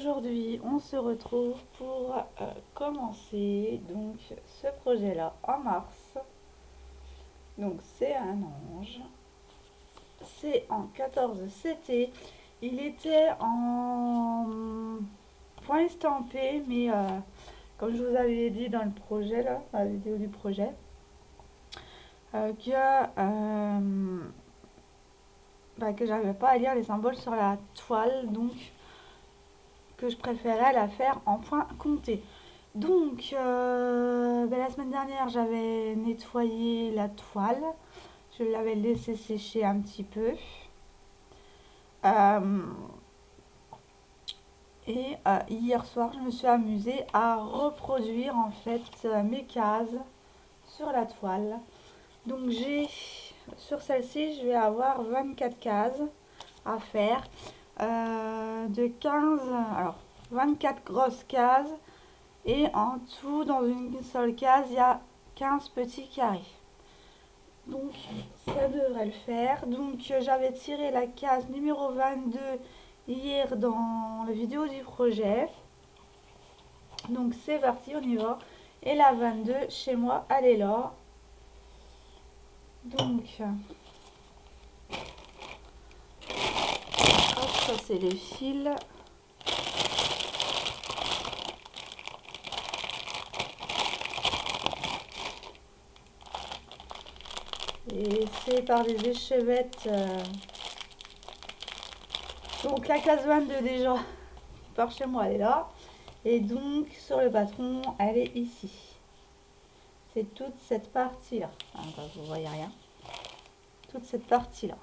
aujourd'hui on se retrouve pour commencer donc ce projet là en mars. Donc c'est un ange, c'est en 14 CT, il était en point estampé mais comme je vous avais dit dans le projet là, dans la vidéo du projet, que j'arrivais pas à lire les symboles sur la toile, donc que je préférais la faire en point compté. Donc la semaine dernière j'avais nettoyé la toile, je l'avais laissé sécher un petit peu. Hier soir je me suis amusée à reproduire en fait mes cases sur la toile. Donc j'ai sur celle-ci je vais avoir 24 cases à faire, de 15, alors 24 grosses cases, et en tout dans une seule case il y a 15 petits carrés. Donc ça devrait le faire. Donc j'avais tiré la case numéro 22 hier dans la vidéo du projet. Donc c'est parti, on y va. Et la 22 chez moi, elle est là. Donc hop, ça c'est les fils. Et c'est par des échevettes. Donc la case 22 déjà, par chez moi, elle est là. Et donc sur le patron, elle est ici. C'est toute cette partie-là. Enfin, vous voyez rien. Toute cette partie-là.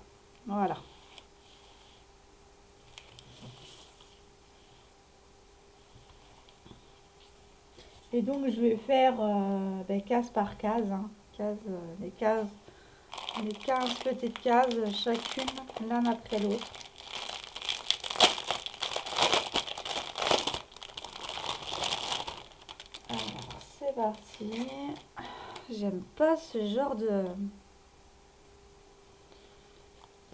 Voilà. Et donc je vais faire case par case. Hein. Les 15 petites cases, chacune l'un après l'autre. Alors c'est parti. J'aime pas ce genre de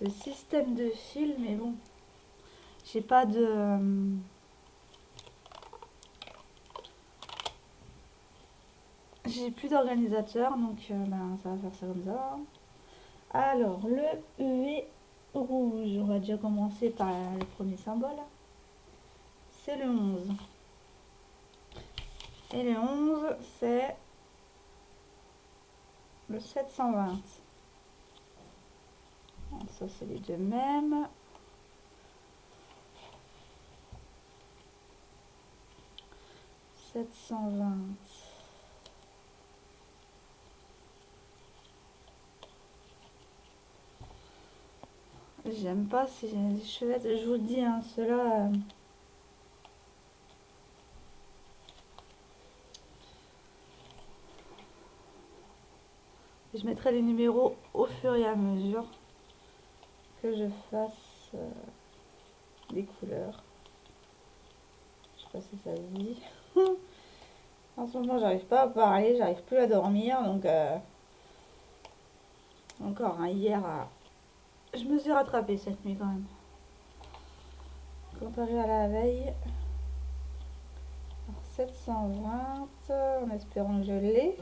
système de fil, mais bon, j'ai pas de j'ai plus d'organisateur, donc ça va faire ça comme ça. Alors le V rouge, on va déjà commencer par le premier symbole, c'est le 11. Et le 11 c'est le 720. Alors, ça c'est les deux mêmes. 720. J'aime pas ces chevettes, je vous le dis, hein, ceux-là. Je mettrai les numéros au fur et à mesure que je fasse les couleurs. Je sais pas si ça se dit. En ce moment, j'arrive pas à parler, j'arrive plus à dormir, donc encore hein, hier, je me suis rattrapée cette nuit quand même. Comparé à la veille. Alors, 720, en espérant que je l'ai.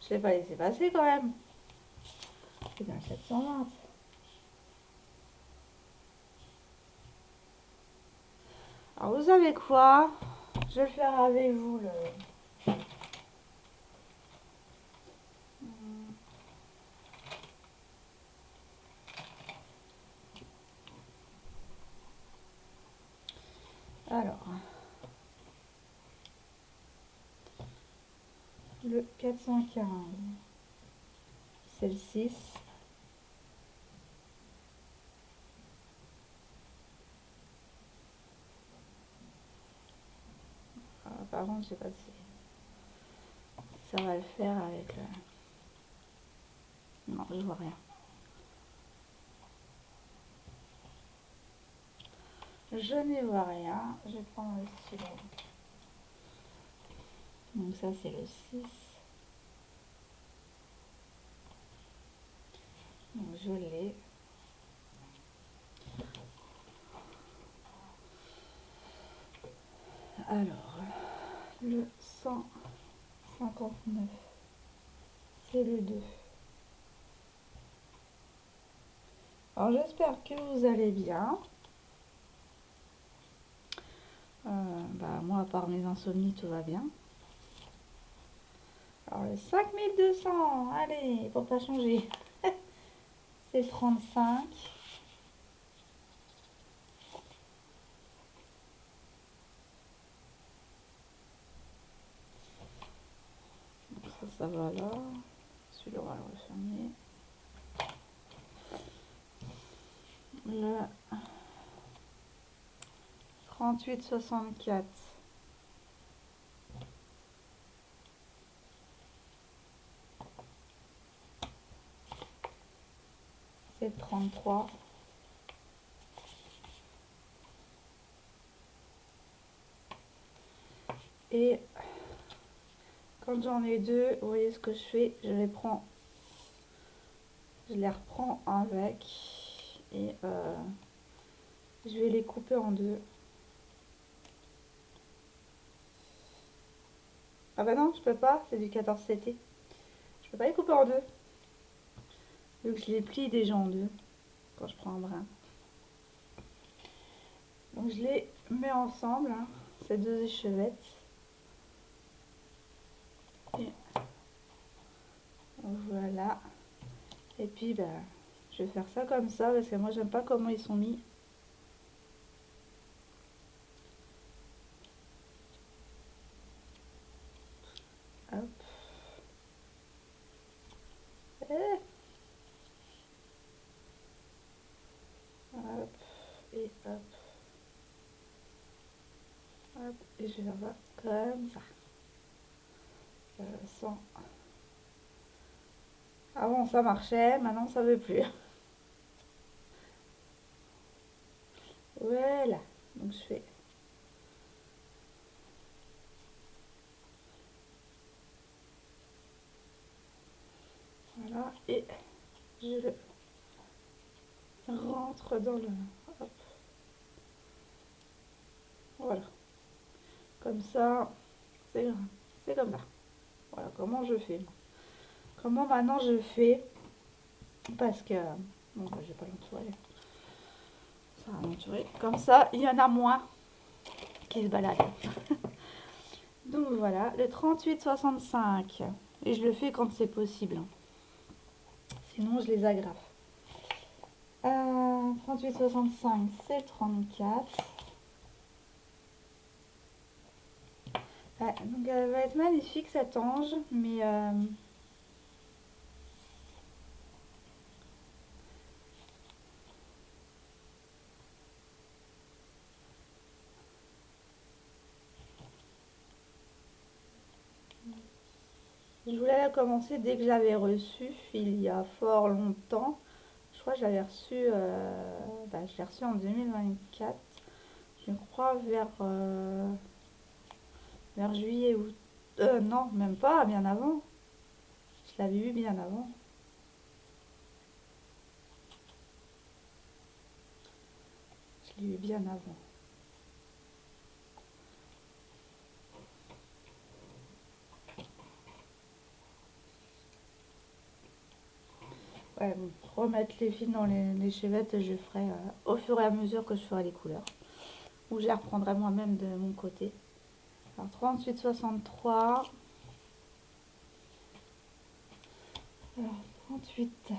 Je l'ai pas laissé passer quand même. C'est bien 720. Alors vous savez quoi? Je vais le faire avec vous le... Alors, le 415, c'est le 6. Par contre, je sais pas si ça va le faire avec le... Non, je vois rien. Je n'y vois rien. Je vais prendre le stylo. Donc ça, c'est le 6. je l'ai. Alors, le 159, c'est le 2. Alors, j'espère que vous allez bien. Moi, à part mes insomnies, tout va bien. Alors, le 5200, allez, pour pas changer, c'est 35. Donc ça va là. Celui-là, on va le refermer. Le 38,64. C'est 33. Et quand j'en ai deux, vous voyez ce que je fais, je les reprends avec et je vais les couper en deux. Ah bah non, je peux pas, c'est du 14 CT. Je peux pas les couper en deux. Vu que je les plie déjà en deux quand je prends un brin. Donc je les mets ensemble, hein, ces deux échevettes. Et voilà. Et puis je vais faire ça comme ça parce que moi j'aime pas comment ils sont mis. Hop. Hop. Et hop. Hop. Et je vais faire ça comme ça. Sans... Avant ça marchait, maintenant ça veut plus. Voilà. Donc je fais... Voilà. Et je le rentre dans le... Hop. Voilà. Comme ça, c'est comme ça. Voilà comment je fais. Comment maintenant je fais. Parce que... Bon, je vais pas l'entourer. Ça va l'entourer. Comme ça, il y en a moins qui se baladent. Donc voilà, le 38,65. Et je le fais quand c'est possible. Sinon, je les agrafe. 38,65, c'est 34. Ouais, donc elle va être magnifique cette ange, mais je voulais la commencer dès que je l'avais reçue, il y a fort longtemps. Je crois que je l'avais reçue, je l'ai reçue en 2024. Je crois vers juillet ou non, même pas, bien avant. Je l'avais eu bien avant. Je l'ai eu bien avant. Ouais, bon, remettre les fils dans les chevettes, je ferai au fur et à mesure que je ferai les couleurs. Ou je les reprendrai moi-même de mon côté. Alors 38,63. Alors 38,63,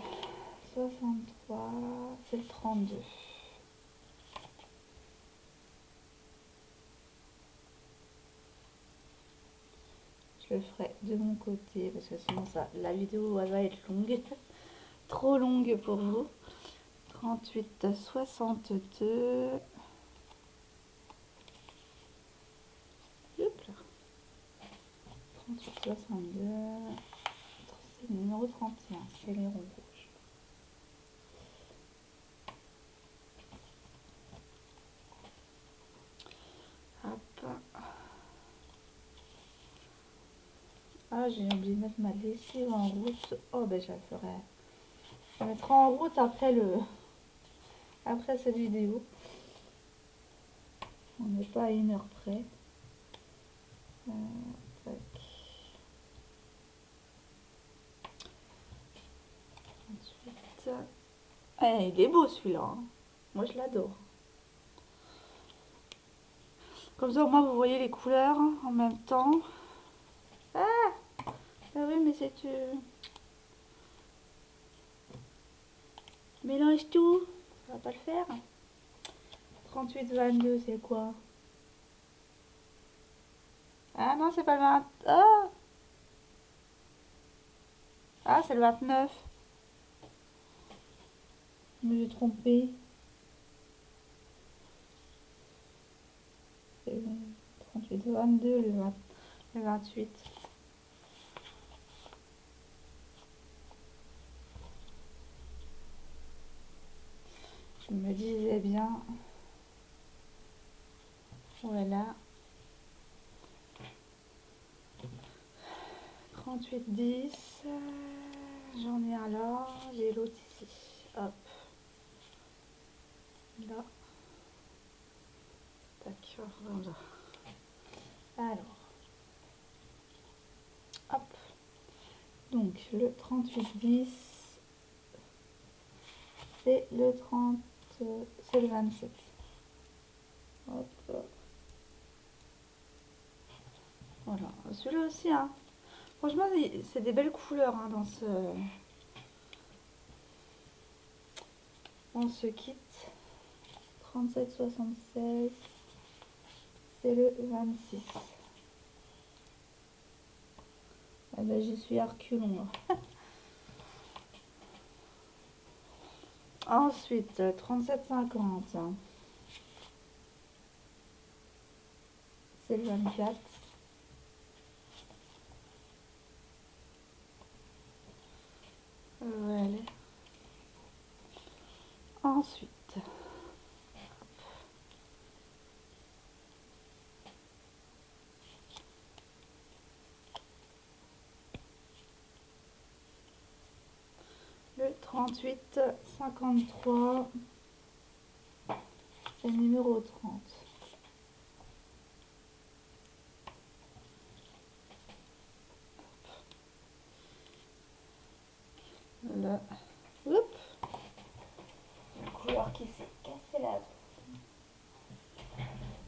c'est le 32. Je le ferai de mon côté parce que sinon la vidéo elle va être longue. Trop longue pour vous. 38,62. Hop là. 38,62. C'est le numéro 31, c'est les ronds rouges. Hop. Ah, j'ai oublié de mettre ma lessive en route. Oh, ben je la ferai Ça mettra en route après cette vidéo. On n'est pas à 1 heure près. Tac. Ensuite, il est beau celui-là, hein. Moi je l'adore. Comme ça au moins vous voyez les couleurs en même temps. Ah, ah oui, mais c'est tu mélange tout. Ça va pas le faire. 38-22 c'est quoi? Ah non, c'est pas le 20. Ah, ah c'est le 29. Je me suis trompée. C'est le 38-22 le 28. Je me disais bien. Voilà. 38-10. J'en ai un là. J'ai l'autre ici. Hop. Là. Tac. Voilà. Alors. Hop. Donc le 38-10. C'est le 30. C'est le 27. Hop. Voilà. Celui-là aussi, hein. Franchement, c'est des belles couleurs hein, dans ce kit. 37,76. C'est le 26. Ah ben, j'y suis à reculons là. Ensuite, 37,50. C'est le 24. Voilà. Ensuite, le 38,53. C'est le numéro 30. Là. Oups. La couleur qui s'est cassée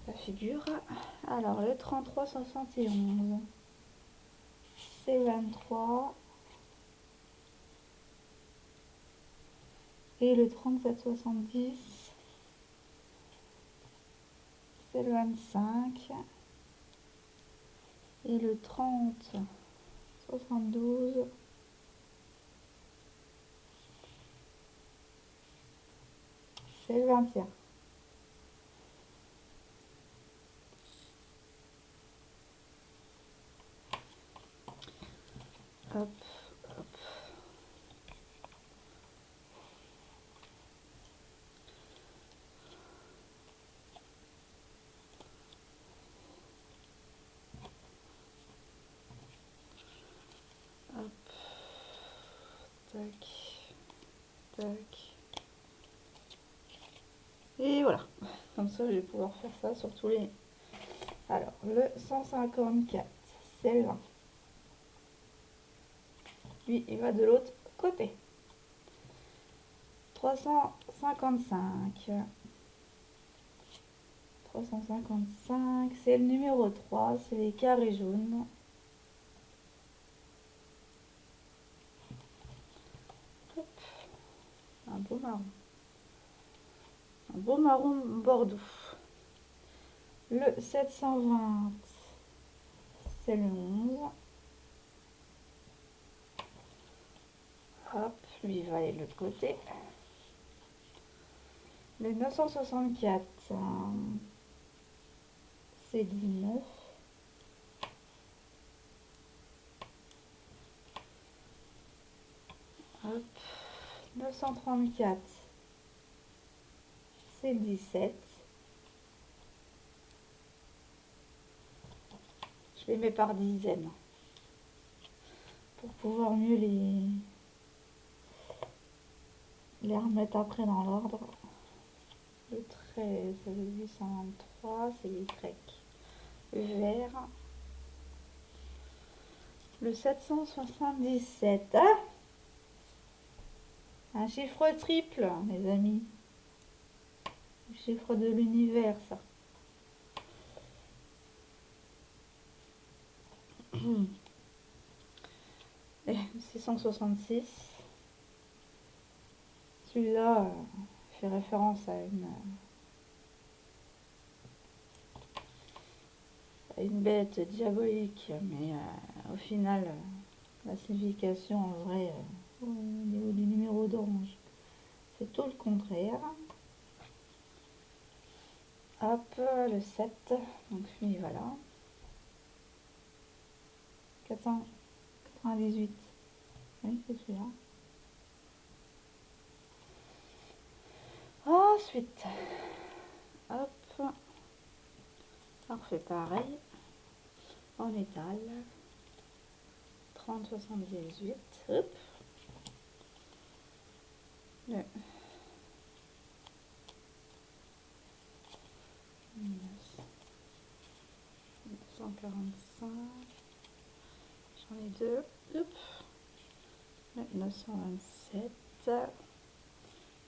la figure. Alors, le 33,71. C'est 23. Et le 37,70. C'est le 25. Et le 30,72. C'est le 21. Hop, hop. Hop. Tac. Tac. Et voilà. Comme ça, je vais pouvoir faire ça sur tous les... Alors, le 154, c'est le 20. Lui, il va de l'autre côté. 355. 355, c'est le numéro 3, c'est les carrés jaunes. Hop. Un beau marron. Un beau marron bordeaux. Le 720, c'est le 11. Hop, lui il va aller de l'autre côté. Le 964, c'est 19. Hop, 934, c'est 17. Je les mets par dizaines pour pouvoir mieux les... les remettre après dans l'ordre. Le 13, le 823, c'est Y vert. Le 777. Ah, un chiffre triple, les amis. Le chiffre de l'univers, ça. Et 666. Celui-là fait référence à une bête diabolique, mais au final, la signification en vrai, au niveau du numéro d'ange, c'est tout le contraire. Hop, le 7, donc lui voilà. 498, oui c'est celui-là. Ensuite, hop, on refait pareil, en métal, 3078, hop, le 945, j'en ai deux, hop, le 927,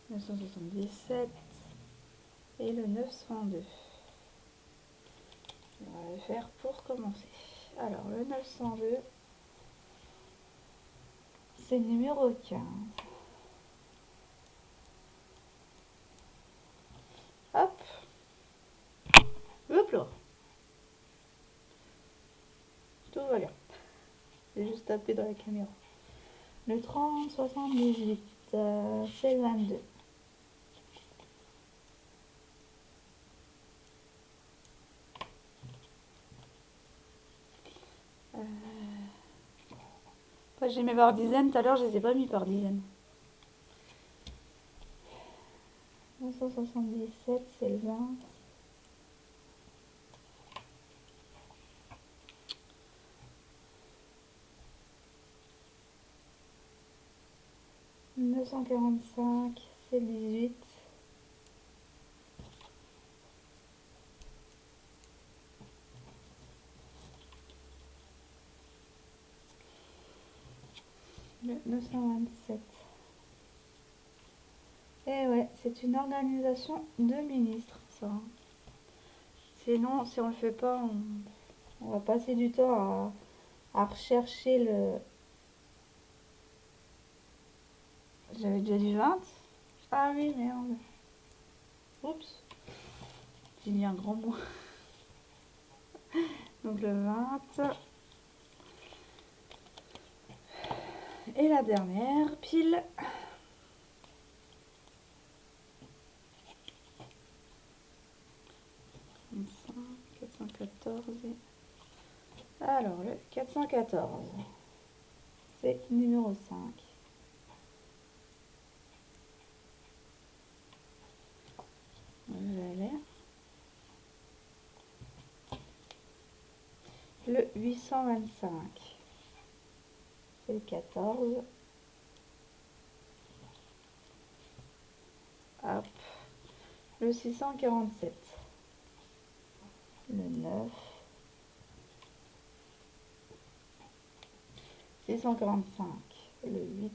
977 et le 902. On va le faire pour commencer. Alors le 902, c'est le numéro 15. Hop. Hop là. Tout va bien. J'ai juste tapé dans la caméra. Le 3078, c'est le 22. J'ai mis par dizaines, tout à l'heure je les ai pas mis par dizaines. 977, c'est le 20. « 945, c'est le 18. Le 927. Et ouais, c'est une organisation de ministres, ça. Sinon, si on le fait pas, on va passer du temps à rechercher le... J'avais déjà dit 20. Ah oui, merde. Oups. J'ai mis un grand mot. Donc le 20. Et la dernière, pile. « 414. Alors, le 414, c'est numéro 5. Le 825, c'est le 14. Hop. Le 647, le 9. 645, le 8.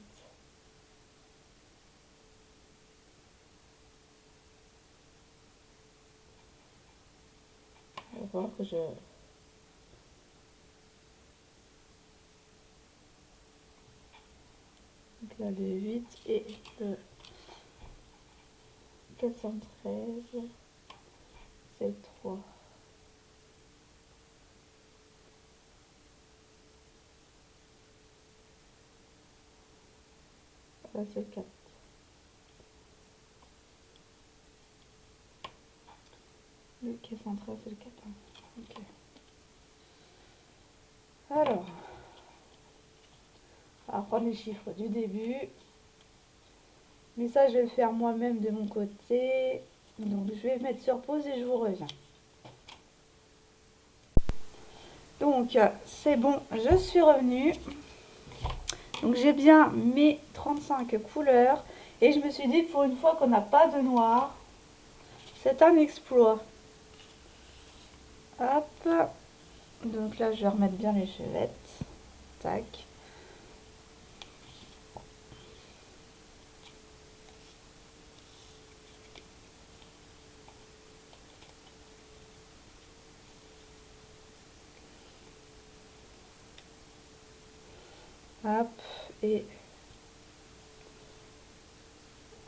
On va voir que je... Donc là, le 8 et le 413, c'est le 3. Là, c'est le 4. Le 413, c'est le 4. Ok. Alors, on va prendre les chiffres du début. Mais ça, je vais le faire moi-même de mon côté. Donc, je vais mettre sur pause et je vous reviens. Donc, c'est bon, je suis revenue. Donc, j'ai bien mes 35 couleurs. Et je me suis dit, pour une fois qu'on n'a pas de noir, c'est un exploit. Hop. Donc là, je vais remettre bien les chevettes. Tac. Hop. Et...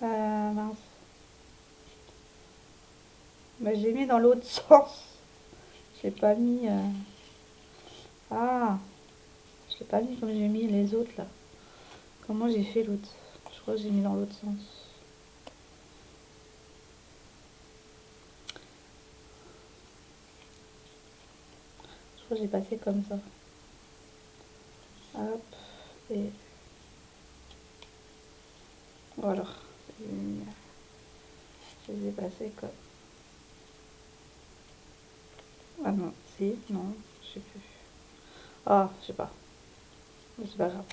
mince. Bah, j'ai mis dans l'autre sens. J'ai pas mis... Ah, je l'ai pas mis comme j'ai mis les autres là. Comment j'ai fait l'autre? Je crois que j'ai mis dans l'autre sens. Je crois que j'ai passé comme ça. Hop. Et... Voilà. Je les ai passés comme... Ah non, si, non, je sais plus. Ah, je sais pas. C'est pas grave.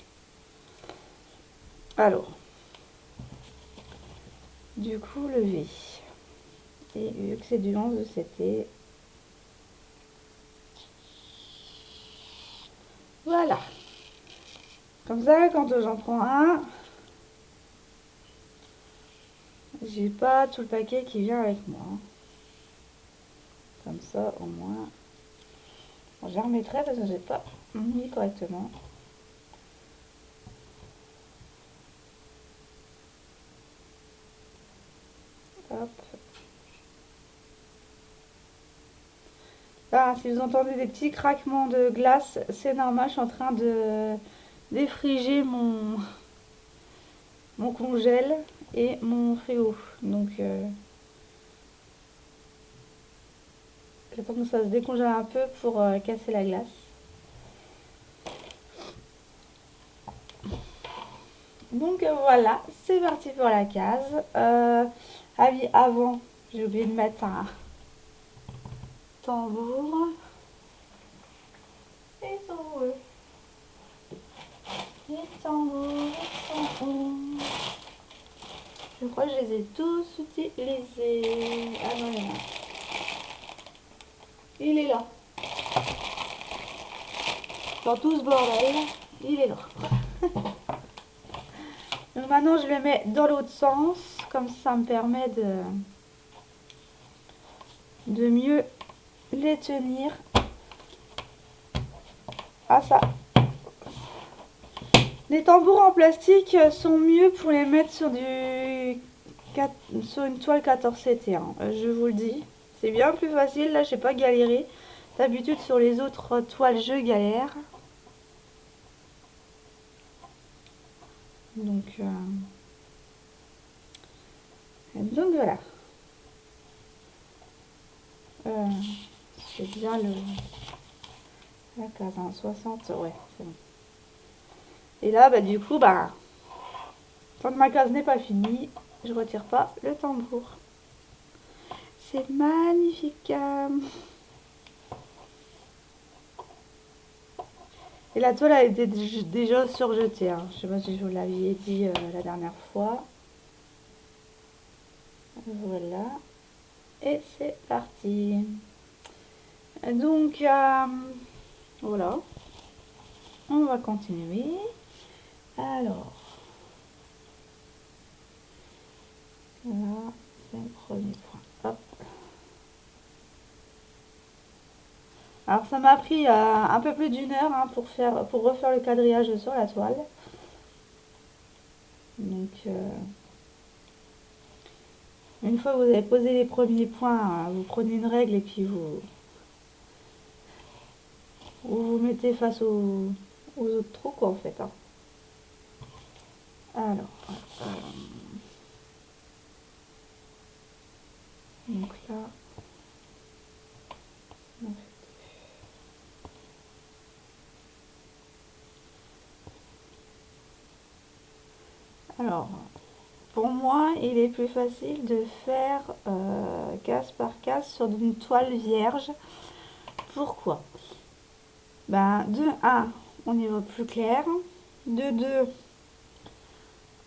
Alors, du coup, le V. Et vu que c'est du 11, c'était... Voilà. Comme ça, quand j'en prends un, j'ai pas tout le paquet qui vient avec moi. Comme ça, au moins... Bon, je les remettrai parce que j'ai pas mis correctement. Hop. Ah, si vous entendez des petits craquements de glace, c'est normal, je suis en train de défriger mon congèle et mon frigo. Donc, j'attends que ça se décongèle un peu pour casser la glace. Donc voilà, c'est parti pour la case. Ah oui, avant, j'ai oublié de mettre un tambour. Et tambour. Et tambour, tambour. Je crois que je les ai tous utilisés. Ah non, il y en a. Il est là. Dans tout ce bordel, il est là. Donc maintenant, je le mets dans l'autre sens. Comme ça me permet de mieux les tenir. Ah ça. Les tambours en plastique sont mieux pour les mettre sur sur une toile 14-71. Je vous le dis. C'est bien plus facile. Là, j'ai pas galéré. D'habitude, sur les autres toiles, je galère. Donc voilà. C'est bien la case 60. Ouais, c'est bon. Et là, bah, du coup, bah, tant que ma case n'est pas finie, je retire pas le tambour. C'est magnifique. Et la toile a été déjà surjetée. Hein. Je sais pas si je vous l'avais dit la dernière fois. Voilà. Et c'est parti. Donc, voilà. On va continuer. Alors, là, c'est le premier point. Hop. Alors, ça m'a pris un peu plus d'une heure hein, pour refaire le quadrillage sur la toile. Donc, une fois que vous avez posé les premiers points, vous prenez une règle et puis vous mettez face aux autres trous, quoi, en fait. Hein. Alors, donc là, alors, pour moi, il est plus facile de faire case par case sur une toile vierge. Pourquoi? Ben, de 1, on y voit plus clair. De 2,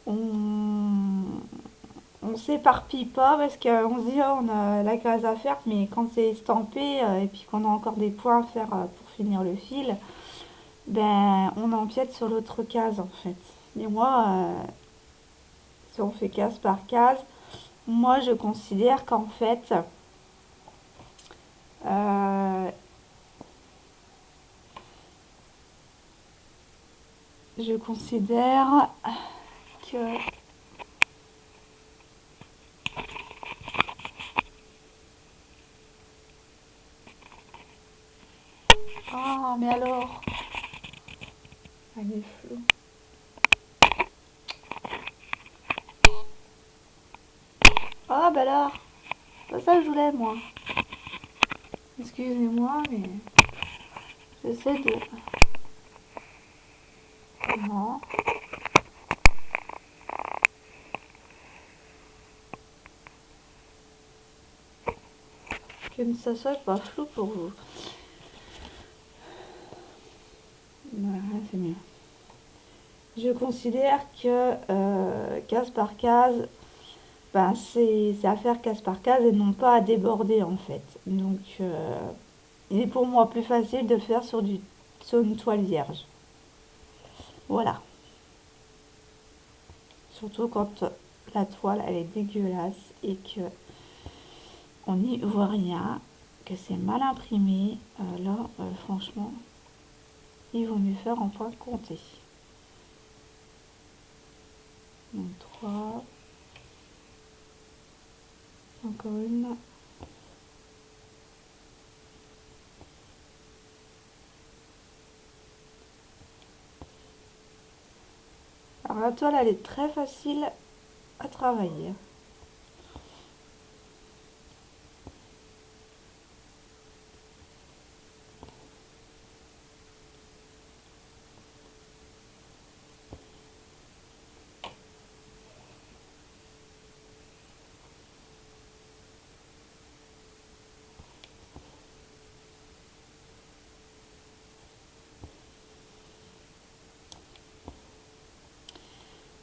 on on s'éparpille pas parce qu'on se dit oh, on a la case à faire, mais quand c'est estampé et puis qu'on a encore des points à faire pour finir le fil, ben on empiète sur l'autre case en fait. Et moi, si on fait case par case, moi je considère qu'en fait, euh, je considère que... Ah, mais alors... Elle est floue. Ah, bah alors, c'est pas ça que je voulais, moi. Excusez-moi, mais j'essaie de... Non. Que ça soit pas flou pour vous. Voilà, c'est mieux. Je considère que case par case, ben, c'est à faire case par case et non pas à déborder en fait. Donc il est pour moi plus facile de le faire sur une toile vierge. Voilà. Surtout quand la toile elle est dégueulasse et que on n'y voit rien, que c'est mal imprimé. Là, franchement, il vaut mieux faire en point compté. Donc 3, encore une. Alors la toile elle est très facile à travailler.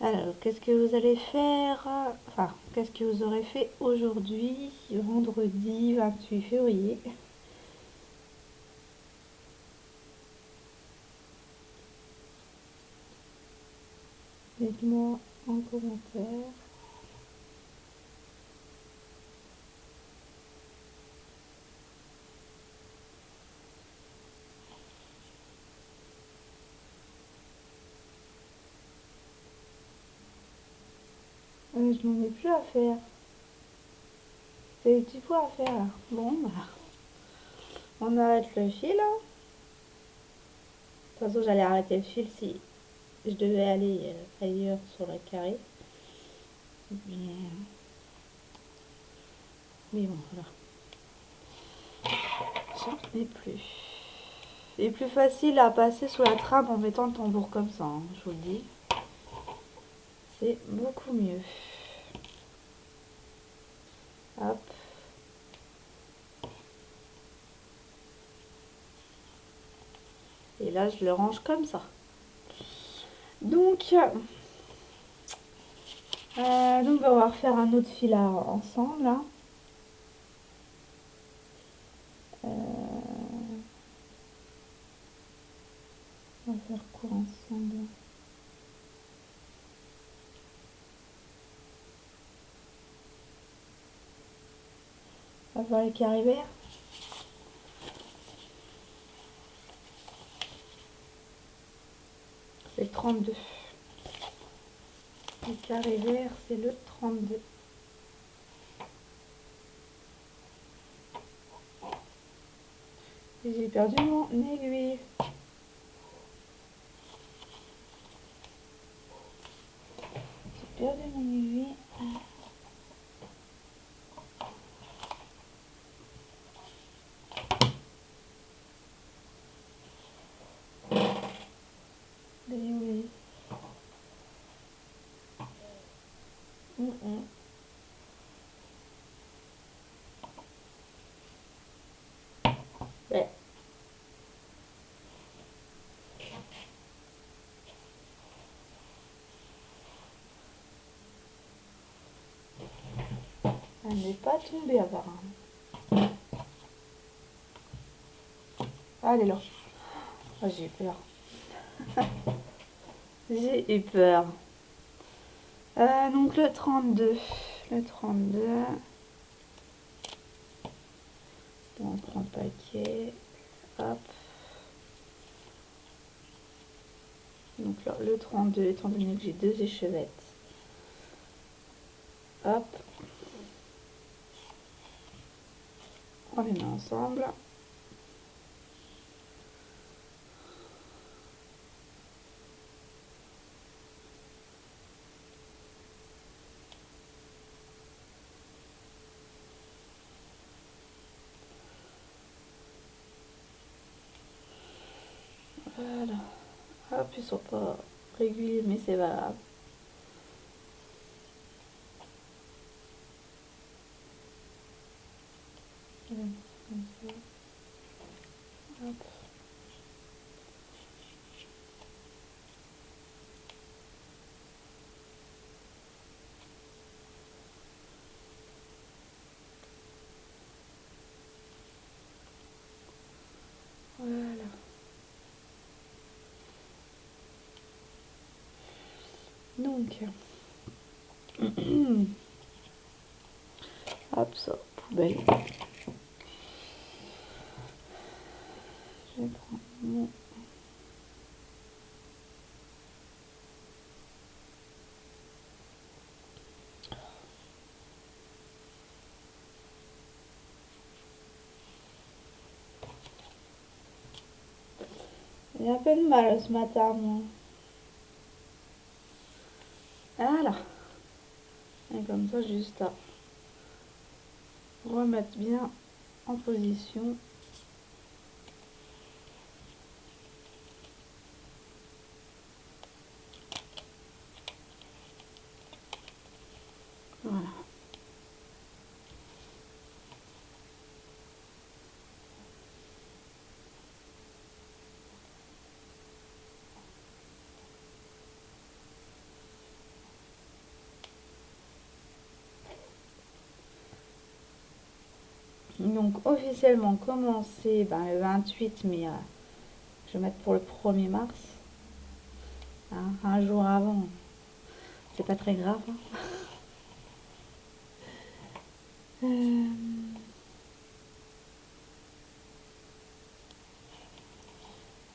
Alors, qu'est-ce que vous allez faire? Enfin, qu'est-ce que vous aurez fait aujourd'hui, vendredi 28 février? Dites-moi en commentaire. Je n'en ai plus à faire. C'est des petits pois à faire. Bon, bah, on arrête le fil. Hein. De toute façon, j'allais arrêter le fil si je devais aller ailleurs sur le carré. Mais bon, voilà. J'en ai plus. C'est plus facile à passer sous la trame en mettant le tambour comme ça, hein, je vous le dis. C'est beaucoup mieux. Hop. Et là, je le range comme ça. Donc on va refaire un autre fil ensemble. Hein. On va faire quoi ensemble? On va faire les carrés verts. C'est le 32. Le carré vert, c'est le 32. Et j'ai perdu mon aiguille. J'ai perdu mon aiguille. Oui. Ouais. n'est pas tombée apparemment. Ah, elle est là. Oh, j'ai eu peur. J'ai eu peur. Donc le 32. Le 32. On prend le paquet. Hop. Donc là, le 32, étant donné que j'ai deux échevettes. Hop. On les met ensemble. Voilà. Hop, ils sont pas réguliers, mais c'est valable. Comme ça. Hop. Voilà. Donc, hop, ça, poubelle. Je vais prendre mon... J'ai un peu de mal ce matin, moi. Voilà. Et comme ça, juste à remettre bien en position. Voilà. Donc officiellement commencer le 28, mais je vais mettre pour le 1er mars. Hein, un jour avant, c'est pas très grave. Euh,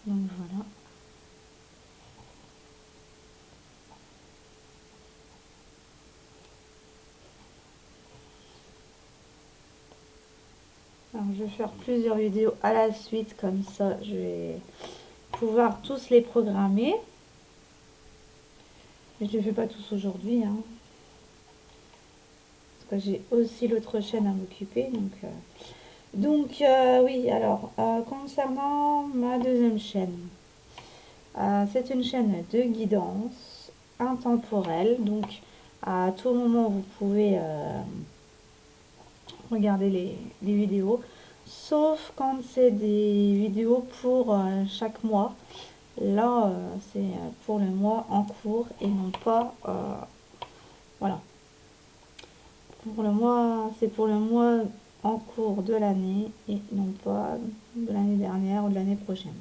Donc voilà. Alors, je vais faire plusieurs vidéos à la suite, comme ça je vais pouvoir tous les programmer. Mais je ne les fais pas tous aujourd'hui, hein, parce que j'ai aussi l'autre chaîne à m'occuper. Oui, alors concernant ma deuxième chaîne, c'est une chaîne de guidance intemporelle. Donc à tout moment vous pouvez regarder les vidéos, sauf quand c'est des vidéos pour chaque mois. Là, c'est pour le mois en cours et non pas... voilà. Pour le mois, c'est pour le mois en cours de l'année et non pas de l'année dernière ou de l'année prochaine.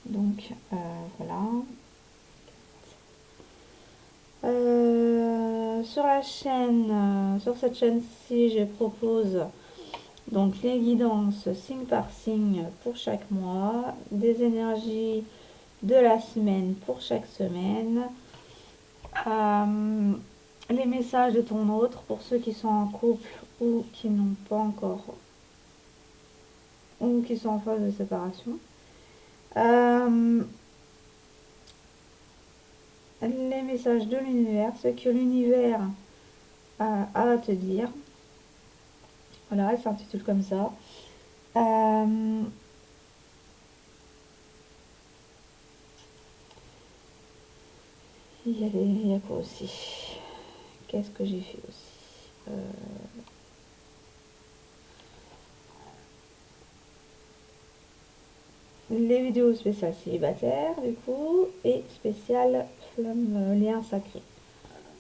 Donc, voilà. Sur la chaîne, sur cette chaîne-ci, je propose donc les guidances signe par signe pour chaque mois, des énergies de la semaine pour chaque semaine, les messages de ton autre pour ceux qui sont en couple ou qui n'ont pas encore, ou qui sont en phase de séparation. Les messages de l'univers, ce que l'univers a à te dire. Voilà, elle s'intitule comme ça. Il y a quoi aussi? Qu'est-ce que j'ai fait aussi? Les vidéos spéciales célibataires, du coup, et spéciales flamme lien sacré.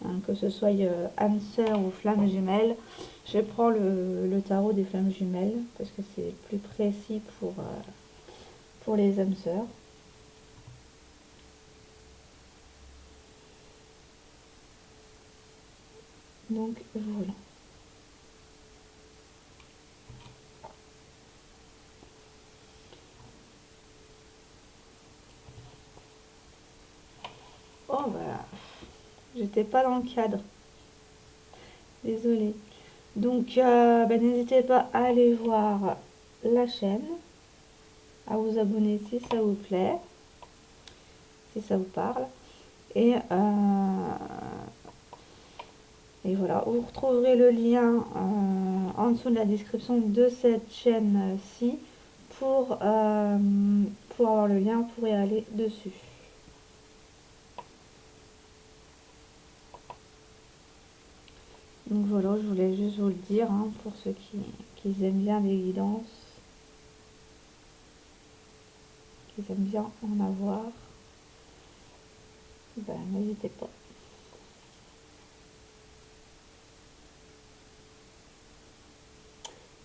Hein, que ce soit âme sœur ou flamme jumelle, Je prends le tarot des flammes jumelles parce que c'est plus précis pour les âmes sœurs. Donc voilà. Oh bah, j'étais pas dans le cadre. Désolée. Donc bah, n'hésitez pas à aller voir la chaîne, à vous abonner si ça vous plaît, si ça vous parle. Et voilà, vous retrouverez le lien en dessous de la description de cette chaîne-ci pour avoir le lien pour y aller dessus. Donc voilà, je voulais juste vous le dire hein, pour ceux qui aiment bien les guidances, qui aiment bien en avoir, ben, n'hésitez pas.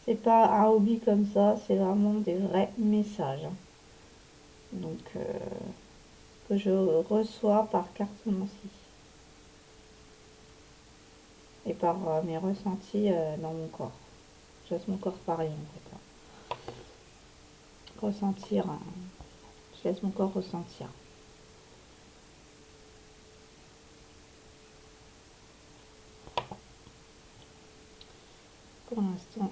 C'est pas un hobby comme ça, c'est vraiment des vrais messages. Donc que je reçois par cartomancie et par mes ressentis dans mon corps. Je laisse mon corps parler en fait. Ressentir, je laisse mon corps ressentir. Pour l'instant,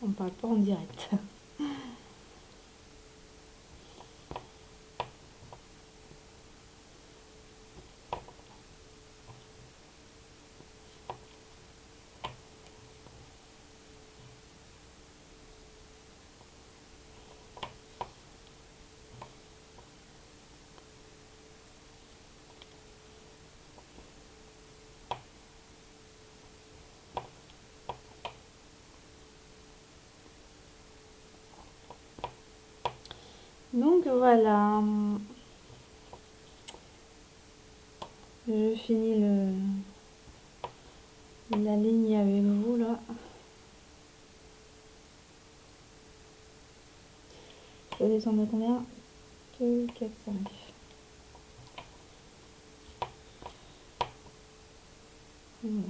on ne parle pas en direct. Donc voilà, je finis la ligne avec vous là. Je vais descendre de combien? 2, 4, 5. Voilà.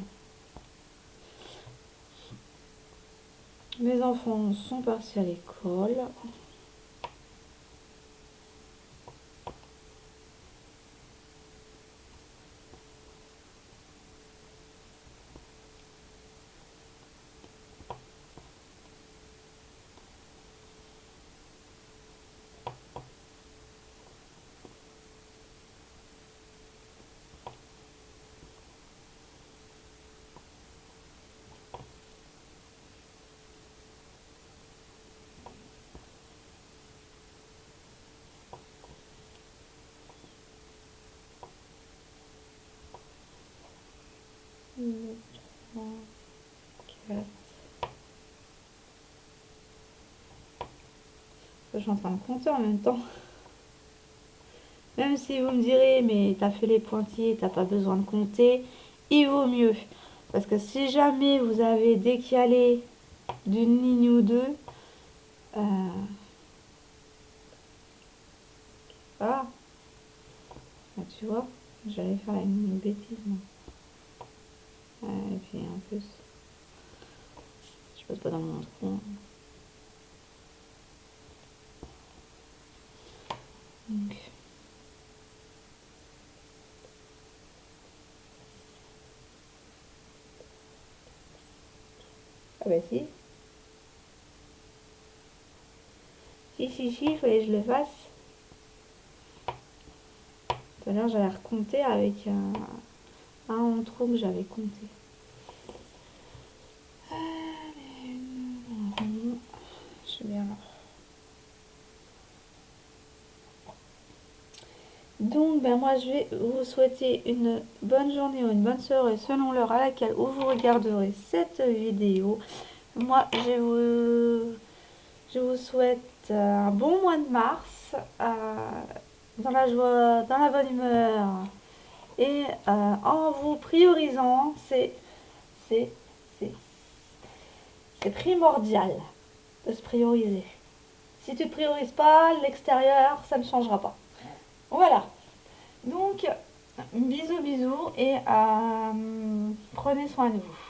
Mes enfants sont partis à l'école. Deux, 3, 4. Je suis en train de compter en même temps. Même si vous me direz, mais t'as fait les pointillés, t'as pas besoin de compter, il vaut mieux. Parce que si jamais vous avez décalé d'une ligne ou deux, voilà. Ah, tu vois, j'allais faire une bêtise. Non. Et puis en plus, je passe pas dans mon trou. Donc. Ah bah si. Si, il fallait que je le fasse. Tout à l'heure, j'avais recompté avec un trou que j'avais compté. Je suis bien là. Donc, ben moi, je vais vous souhaiter une bonne journée ou une bonne soirée selon l'heure à laquelle vous regarderez cette vidéo. Moi, je vous souhaite un bon mois de mars, dans la joie, dans la bonne humeur et en vous priorisant. C'est c'est primordial de se prioriser. Si tu ne te priorises pas, l'extérieur, ça ne changera pas. Voilà. Donc, bisous, bisous et prenez soin de vous.